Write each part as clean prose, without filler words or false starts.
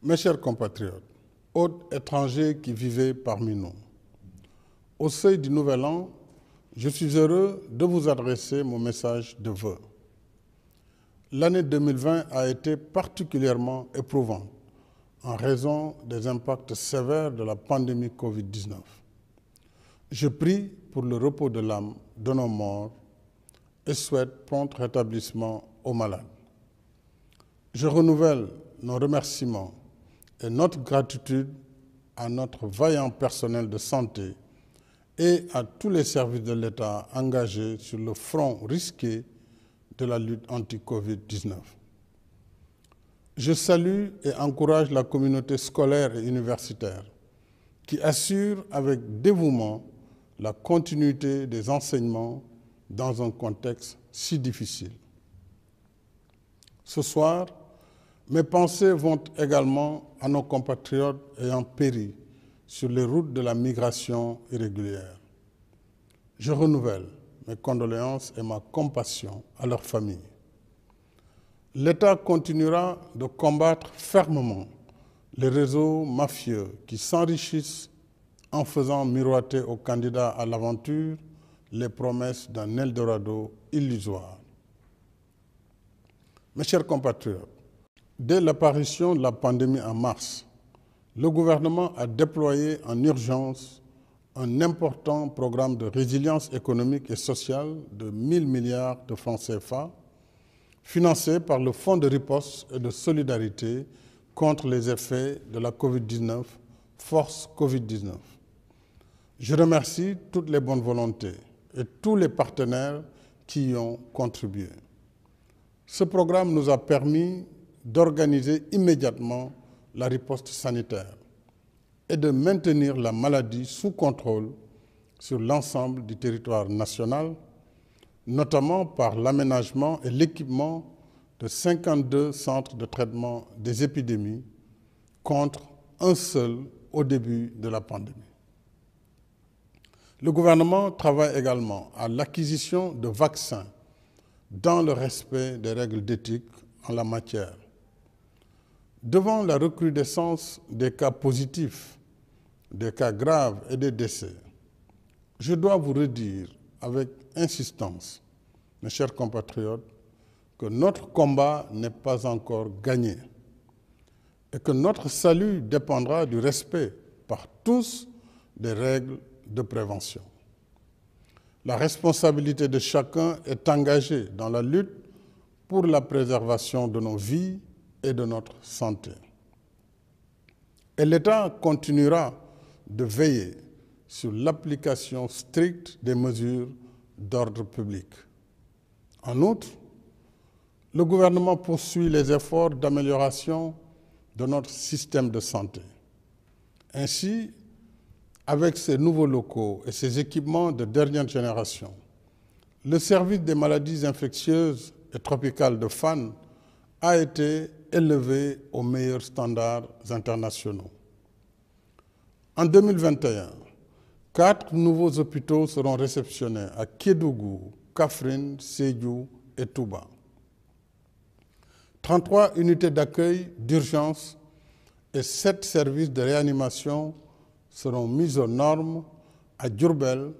Mes chers compatriotes, hôtes étrangers qui vivaient parmi nous, au seuil du Nouvel An, je suis heureux de vous adresser mon message de vœux. L'année 2020 a été particulièrement éprouvante en raison des impacts sévères de la pandémie Covid-19. Je prie pour le repos de l'âme de nos morts et souhaite prompt rétablissement aux malades. Je renouvelle nos remerciements et notre gratitude à notre vaillant personnel de santé et à tous les services de l'État engagés sur le front risqué de la lutte anti-Covid-19. Je salue et encourage la communauté scolaire et universitaire qui assure avec dévouement la continuité des enseignements dans un contexte si difficile. Ce soir, mes pensées vont également à nos compatriotes ayant péri sur les routes de la migration irrégulière. Je renouvelle mes condoléances et ma compassion à leurs familles. L'État continuera de combattre fermement les réseaux mafieux qui s'enrichissent en faisant miroiter aux candidats à l'aventure les promesses d'un Eldorado illusoire. Mes chers compatriotes, dès l'apparition de la pandémie en mars, le gouvernement a déployé en urgence un important programme de résilience économique et sociale de 1 000 milliards de francs CFA, financé par le Fonds de riposte et de solidarité contre les effets de la Covid-19, Force Covid-19. Je remercie toutes les bonnes volontés et tous les partenaires qui y ont contribué. Ce programme nous a permis d'organiser immédiatement la riposte sanitaire et de maintenir la maladie sous contrôle sur l'ensemble du territoire national, notamment par l'aménagement et l'équipement de 52 centres de traitement des épidémies contre un seul au début de la pandémie. Le gouvernement travaille également à l'acquisition de vaccins dans le respect des règles d'éthique en la matière. Devant la recrudescence des cas positifs, des cas graves et des décès, je dois vous redire avec insistance, mes chers compatriotes, que notre combat n'est pas encore gagné et que notre salut dépendra du respect par tous des règles de prévention. La responsabilité de chacun est engagée dans la lutte pour la préservation de nos vies et de notre santé. Et l'État continuera de veiller sur l'application stricte des mesures d'ordre public. En outre, le gouvernement poursuit les efforts d'amélioration de notre système de santé. Ainsi, avec ces nouveaux locaux et ces équipements de dernière génération, le service des maladies infectieuses et tropicales de Fann a été élevé aux meilleurs standards internationaux. En 2021, 4 nouveaux hôpitaux seront réceptionnés à Kédougou, Kaffrine, Sédhiou et Touba. 33 unités d'accueil d'urgence et 7 services de réanimation seront mis aux normes à Diourbel,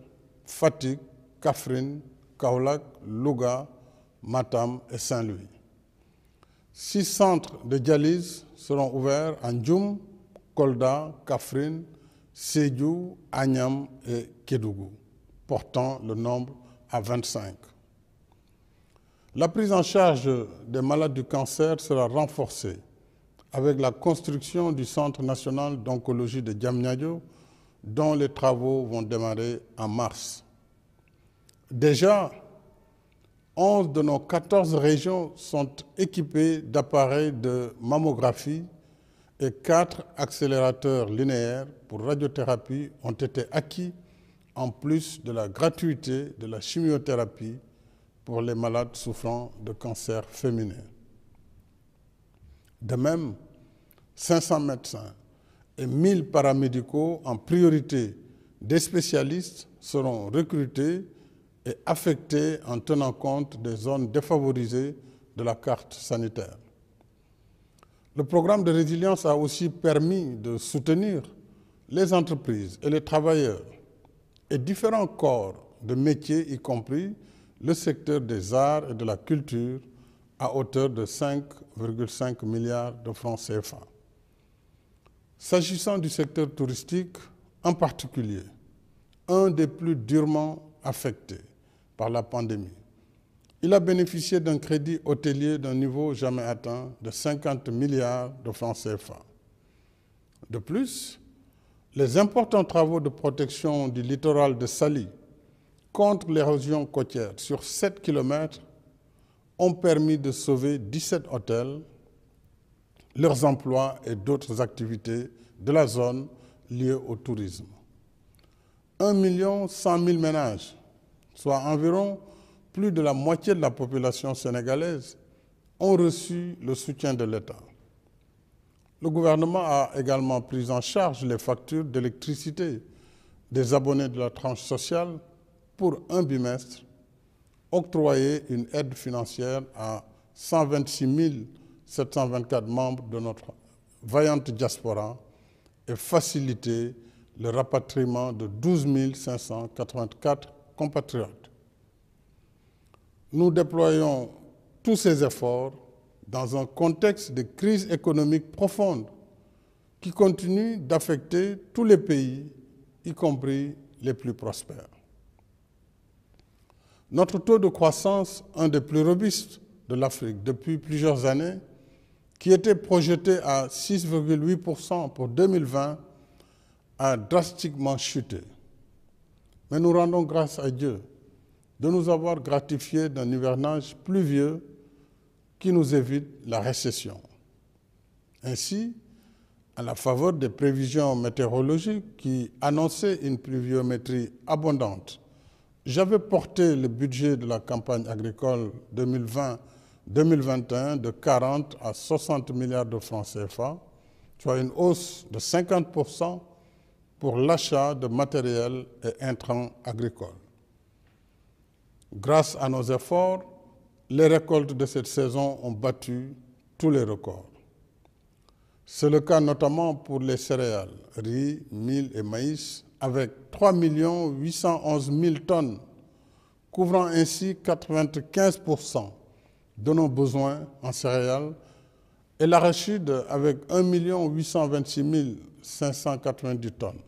Fatick, Kaffrine, Kaolack, Louga, Matam et Saint-Louis. 6 centres de dialyse seront ouverts à Ndioum, Kolda, Kaffrine, Sédhiou, Agnam et Kédougou, portant le nombre à 25. La prise en charge des malades du cancer sera renforcée avec la construction du Centre national d'oncologie de Diamniadio, dont les travaux vont démarrer en mars. Déjà, 11 de nos 14 régions sont équipées d'appareils de mammographie et 4 accélérateurs linéaires pour radiothérapie ont été acquis en plus de la gratuité de la chimiothérapie pour les malades souffrant de cancer féminin. De même, 500 médecins et 1000 paramédicaux en priorité des spécialistes seront recrutés et affectés en tenant compte des zones défavorisées de la carte sanitaire. Le programme de résilience a aussi permis de soutenir les entreprises et les travailleurs et différents corps de métiers, y compris le secteur des arts et de la culture, à hauteur de 5,5 milliards de francs CFA. S'agissant du secteur touristique en particulier, un des plus durement affectés par la pandémie, il a bénéficié d'un crédit hôtelier d'un niveau jamais atteint de 50 milliards de francs CFA. De plus, les importants travaux de protection du littoral de Saly contre l'érosion côtière sur 7 km ont permis de sauver 17 hôtels, leurs emplois et d'autres activités de la zone liées au tourisme. 1 100 000 ménages, soit environ plus de la moitié de la population sénégalaise, ont reçu le soutien de l'État. Le gouvernement a également pris en charge les factures d'électricité des abonnés de la tranche sociale pour un bimestre, octroyé une aide financière à 126 724 membres de notre vaillante diaspora et facilité le rapatriement de 12 584 compatriotes. Nous déployons tous ces efforts dans un contexte de crise économique profonde qui continue d'affecter tous les pays, y compris les plus prospères. Notre taux de croissance, un des plus robustes de l'Afrique depuis plusieurs années, qui était projeté à 6,8% pour 2020, a drastiquement chuté. Mais nous rendons grâce à Dieu de nous avoir gratifiés d'un hivernage pluvieux qui nous évite la récession. Ainsi, à la faveur des prévisions météorologiques qui annonçaient une pluviométrie abondante, j'avais porté le budget de la campagne agricole 2020-2021 de 40 à 60 milliards de francs CFA, soit une hausse de 50% pour l'achat de matériel et intrants agricoles. Grâce à nos efforts, les récoltes de cette saison ont battu tous les records. C'est le cas notamment pour les céréales, riz, mil et maïs, avec 3 811 000 tonnes, couvrant ainsi 95% de nos besoins en céréales, et l'arachide avec 1 826 590 tonnes.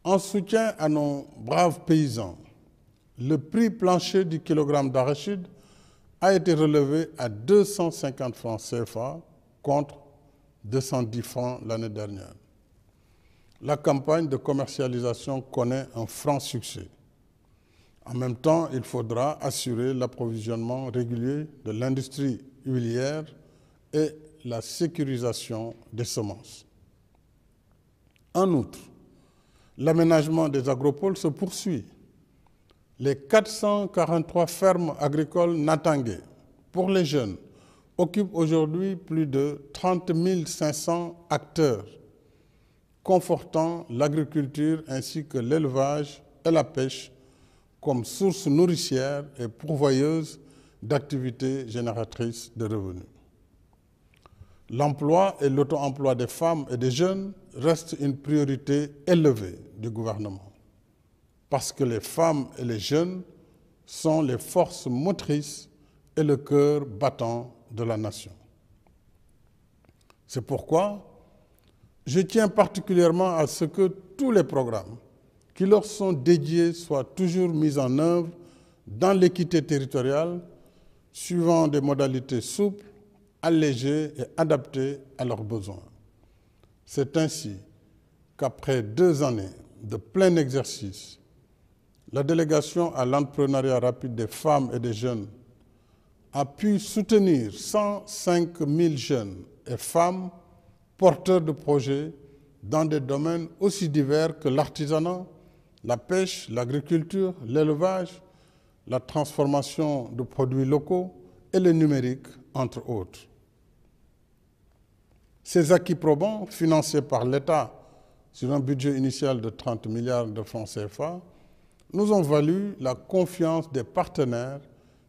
En soutien à nos braves paysans, le prix plancher du kilogramme d'arachide a été relevé à 250 francs CFA contre 210 francs l'année dernière. La campagne de commercialisation connaît un franc succès. En même temps, il faudra assurer l'approvisionnement régulier de l'industrie huilière et la sécurisation des semences. En outre, l'aménagement des agropoles se poursuit. Les 443 fermes agricoles Natangé pour les jeunes occupent aujourd'hui plus de 30 500 acteurs, confortant l'agriculture ainsi que l'élevage et la pêche comme source nourricière et pourvoyeuse d'activités génératrices de revenus. L'emploi et l'auto-emploi des femmes et des jeunes restent une priorité élevée du gouvernement, parce que les femmes et les jeunes sont les forces motrices et le cœur battant de la nation. C'est pourquoi je tiens particulièrement à ce que tous les programmes qui leur sont dédiés soient toujours mis en œuvre dans l'équité territoriale, suivant des modalités souples, allégées et adaptées à leurs besoins. C'est ainsi qu'après 2 années de plein exercice, la délégation à l'entrepreneuriat rapide des femmes et des jeunes a pu soutenir 105 000 jeunes et femmes porteurs de projets dans des domaines aussi divers que l'artisanat, la pêche, l'agriculture, l'élevage, la transformation de produits locaux et le numérique, entre autres. Ces acquis probants, financés par l'État sur un budget initial de 30 milliards de francs CFA, nous ont valu la confiance des partenaires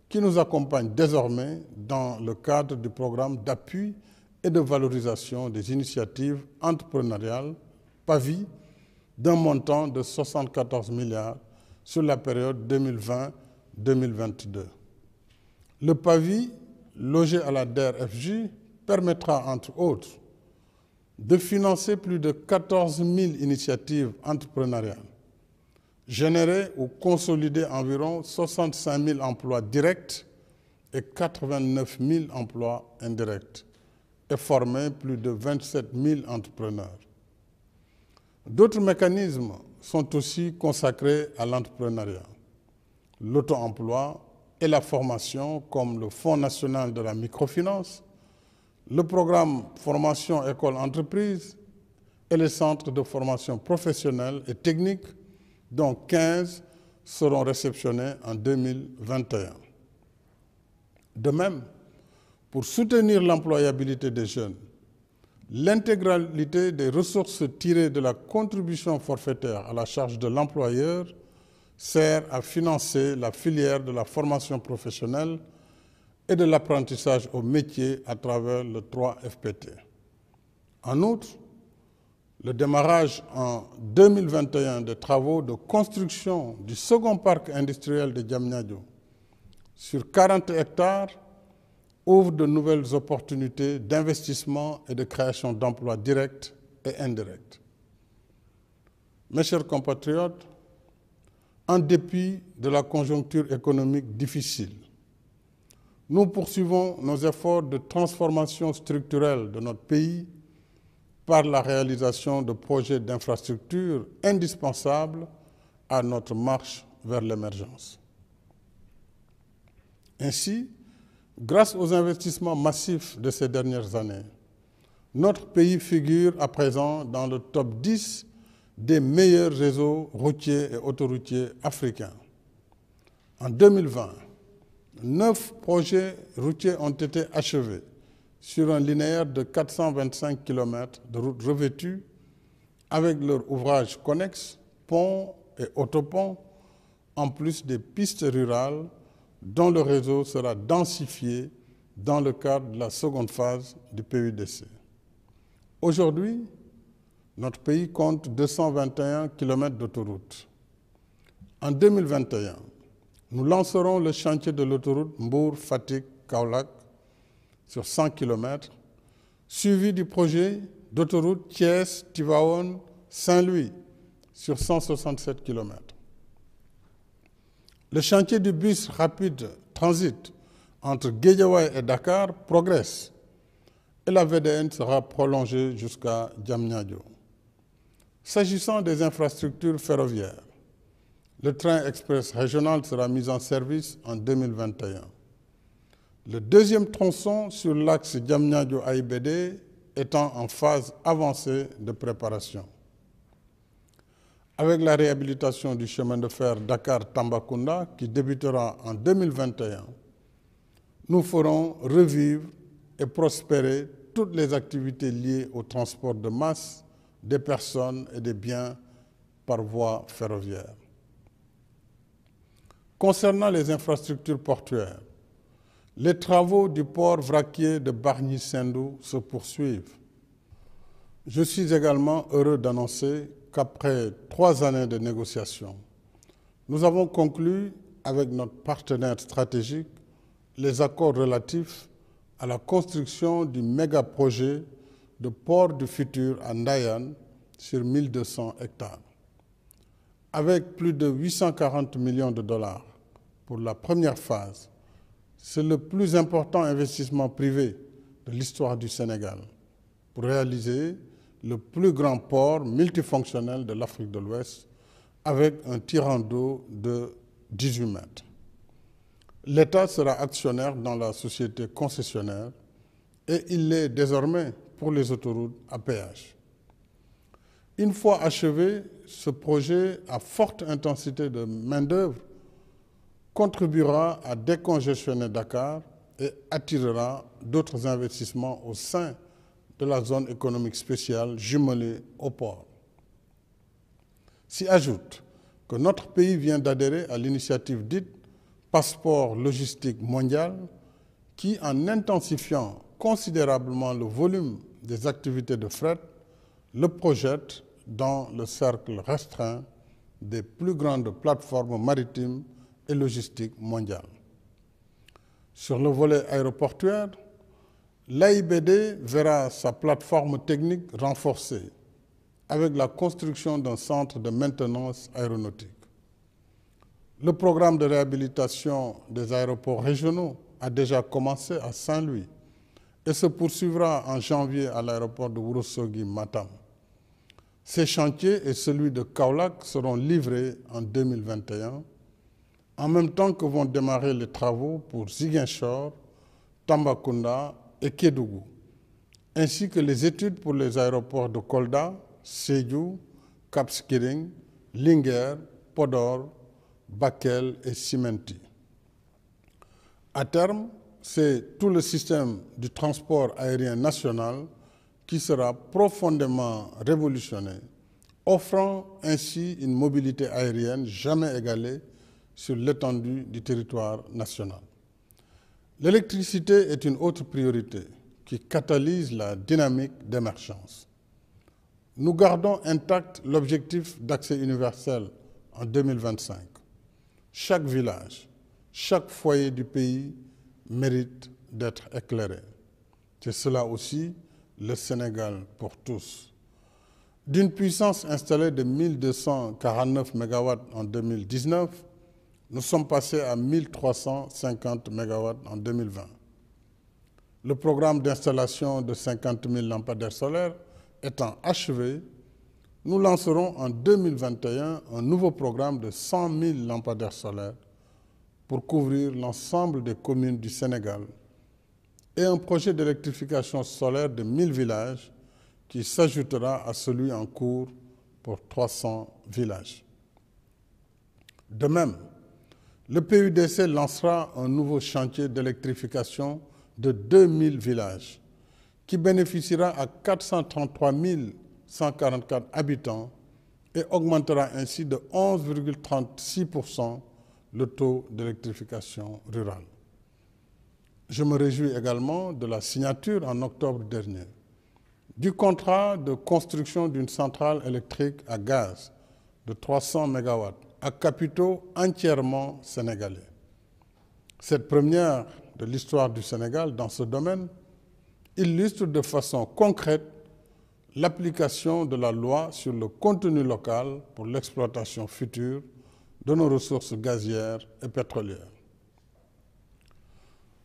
qui nous accompagnent désormais dans le cadre du programme d'appui et de valorisation des initiatives entrepreneuriales, PAVI, d'un montant de 74 milliards sur la période 2020-2022. Le PAVI, logé à la DER/FJ, permettra, entre autres, de financer plus de 14 000 initiatives entrepreneuriales, générer ou consolider environ 65 000 emplois directs et 89 000 emplois indirects, et former plus de 27 000 entrepreneurs. D'autres mécanismes sont aussi consacrés à l'entrepreneuriat, l'auto-emploi et la formation, comme le Fonds national de la microfinance, le programme Formation École Entreprise et les centres de formation professionnelle et technique, dont 15 seront réceptionnés en 2021. De même, pour soutenir l'employabilité des jeunes, l'intégralité des ressources tirées de la contribution forfaitaire à la charge de l'employeur sert à financer la filière de la formation professionnelle et de l'apprentissage au métier à travers le 3FPT. En outre, le démarrage en 2021 des travaux de construction du second parc industriel de Diamniadio sur 40 hectares ouvre de nouvelles opportunités d'investissement et de création d'emplois directs et indirects. Mes chers compatriotes, en dépit de la conjoncture économique difficile, nous poursuivons nos efforts de transformation structurelle de notre pays par la réalisation de projets d'infrastructures indispensables à notre marche vers l'émergence. Ainsi, grâce aux investissements massifs de ces dernières années, notre pays figure à présent dans le top 10 des meilleurs réseaux routiers et autoroutiers africains. En 2020, 9 projets routiers ont été achevés sur un linéaire de 425 km de routes revêtues avec leurs ouvrages connexes, ponts et autoponts, en plus des pistes rurales dont le réseau sera densifié dans le cadre de la seconde phase du PUDC. Aujourd'hui, notre pays compte 221 km d'autoroutes. En 2021, nous lancerons le chantier de l'autoroute Mbour-Fatick-Kaolack sur 100 km, suivi du projet d'autoroute Thiès-Tivaouane-Saint-Louis sur 167 km. Le chantier du bus rapide transit entre Guédiawaye et Dakar progresse et la VDN sera prolongée jusqu'à Diamniadio. S'agissant des infrastructures ferroviaires, le train express régional sera mis en service en 2021. Le deuxième tronçon sur l'axe Diamniadio-AIBD étant en phase avancée de préparation. Avec la réhabilitation du chemin de fer Dakar-Tambacounda qui débutera en 2021, nous ferons revivre et prospérer toutes les activités liées au transport de masse, des personnes et des biens par voie ferroviaire. Concernant les infrastructures portuaires, les travaux du port vraquier de Bargny-Sendou se poursuivent. Je suis également heureux d'annoncer qu'après 3 années de négociations, nous avons conclu avec notre partenaire stratégique les accords relatifs à la construction du méga-projet de port du futur à Ndayane sur 1200 hectares. Avec plus de 840 millions de dollars pour la première phase, c'est le plus important investissement privé de l'histoire du Sénégal pour réaliser le plus grand port multifonctionnel de l'Afrique de l'Ouest avec un tirant d'eau de 18 mètres. L'État sera actionnaire dans la société concessionnaire et il l'est désormais pour les autoroutes à péage. Une fois achevé, ce projet à forte intensité de main-d'œuvre contribuera à décongestionner Dakar et attirera d'autres investissements au sein de la zone économique spéciale jumelée au port. S'y ajoute que notre pays vient d'adhérer à l'initiative dite Passeport logistique mondial qui, en intensifiant considérablement le volume des activités de fret, le projette dans le cercle restreint des plus grandes plateformes maritimes et logistiques mondiales. Sur le volet aéroportuaire, l'AIBD verra sa plateforme technique renforcée avec la construction d'un centre de maintenance aéronautique. Le programme de réhabilitation des aéroports régionaux a déjà commencé à Saint-Louis et se poursuivra en janvier à l'aéroport de Ourossogui-Matam. Ces chantiers et celui de Kaolack seront livrés en 2021, en même temps que vont démarrer les travaux pour Ziguinchor, Tambacounda et Kédougou, ainsi que les études pour les aéroports de Kolda, Sédhiou, Cap Skirring, Linguère, Podor, Bakel et Simenti. À terme, c'est tout le système du transport aérien national qui sera profondément révolutionné, offrant ainsi une mobilité aérienne jamais égalée sur l'étendue du territoire national. L'électricité est une autre priorité qui catalyse la dynamique d'émergence. Nous gardons intact l'objectif d'accès universel en 2025. Chaque village, chaque foyer du pays mérite d'être éclairé. C'est cela aussi le Sénégal pour tous. D'une puissance installée de 1249 MW en 2019, nous sommes passés à 1350 MW en 2020. Le programme d'installation de 50 000 lampadaires solaires étant achevé, nous lancerons en 2021 un nouveau programme de 100 000 lampadaires solaires pour couvrir l'ensemble des communes du Sénégal et un projet d'électrification solaire de 1000 villages qui s'ajoutera à celui en cours pour 300 villages. De même, le PUDC lancera un nouveau chantier d'électrification de 2000 villages qui bénéficiera à 433 144 habitants et augmentera ainsi de 11,36% le taux d'électrification rurale. Je me réjouis également de la signature en octobre dernier du contrat de construction d'une centrale électrique à gaz de 300 MW à capitaux entièrement sénégalais. Cette première de l'histoire du Sénégal dans ce domaine illustre de façon concrète l'application de la loi sur le contenu local pour l'exploitation future de nos ressources gazières et pétrolières.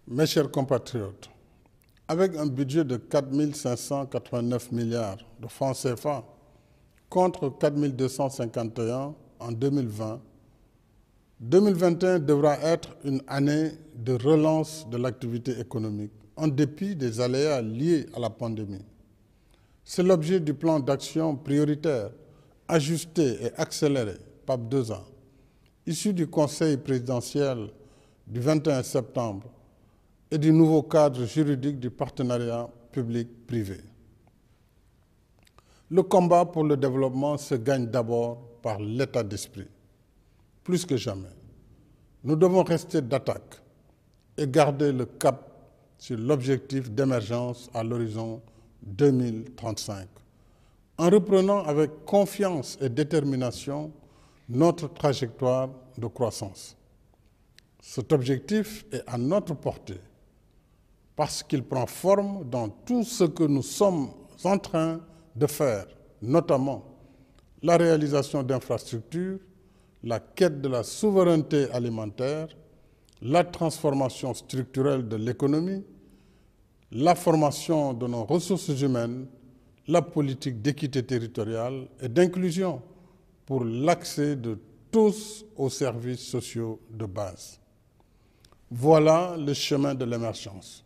Mes chers compatriotes, avec un budget de 4 589 milliards de francs CFA contre 4 251 en 2020, 2021 devra être une année de relance de l'activité économique en dépit des aléas liés à la pandémie. C'est l'objet du plan d'action prioritaire, ajusté et accéléré, PAP 2A, issu du Conseil présidentiel du 21 septembre et du nouveau cadre juridique du partenariat public-privé. Le combat pour le développement se gagne d'abord par l'état d'esprit. Plus que jamais, nous devons rester d'attaque et garder le cap sur l'objectif d'émergence à l'horizon 2035, en reprenant avec confiance et détermination notre trajectoire de croissance. Cet objectif est à notre portée parce qu'il prend forme dans tout ce que nous sommes en train de faire, notamment la réalisation d'infrastructures, la quête de la souveraineté alimentaire, la transformation structurelle de l'économie, la formation de nos ressources humaines, la politique d'équité territoriale et d'inclusion pour l'accès de tous aux services sociaux de base. Voilà le chemin de l'émergence.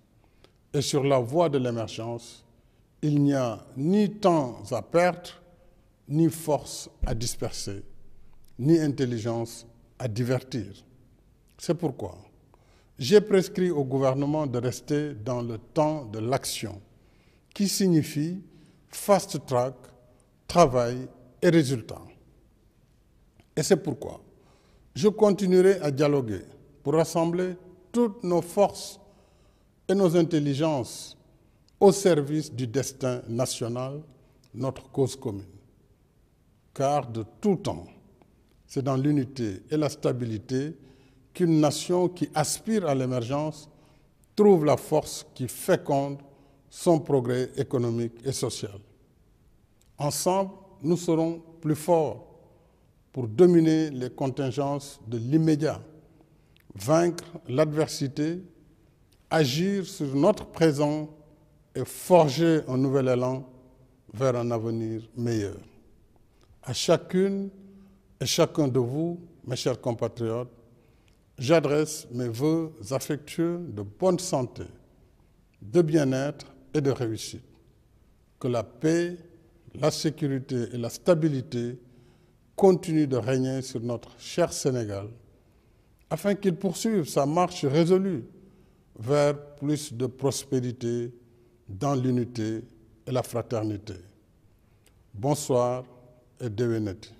Et sur la voie de l'émergence, il n'y a ni temps à perdre, ni force à disperser, ni intelligence à divertir. C'est pourquoi j'ai prescrit au gouvernement de rester dans le temps de l'action, qui signifie fast-track, travail et résultats. Et c'est pourquoi je continuerai à dialoguer pour rassembler toutes nos forces et nos intelligences au service du destin national, notre cause commune. Car de tout temps, c'est dans l'unité et la stabilité qu'une nation qui aspire à l'émergence trouve la force qui féconde son progrès économique et social. Ensemble, nous serons plus forts pour dominer les contingences de l'immédiat, vaincre l'adversité, agir sur notre présent et forger un nouvel élan vers un avenir meilleur. À chacune et chacun de vous, mes chers compatriotes, j'adresse mes vœux affectueux de bonne santé, de bien-être et de réussite. Que la paix, la sécurité et la stabilité continuent de régner sur notre cher Sénégal, afin qu'il poursuive sa marche résolue vers plus de prospérité dans l'unité et la fraternité. Bonsoir et déwénati.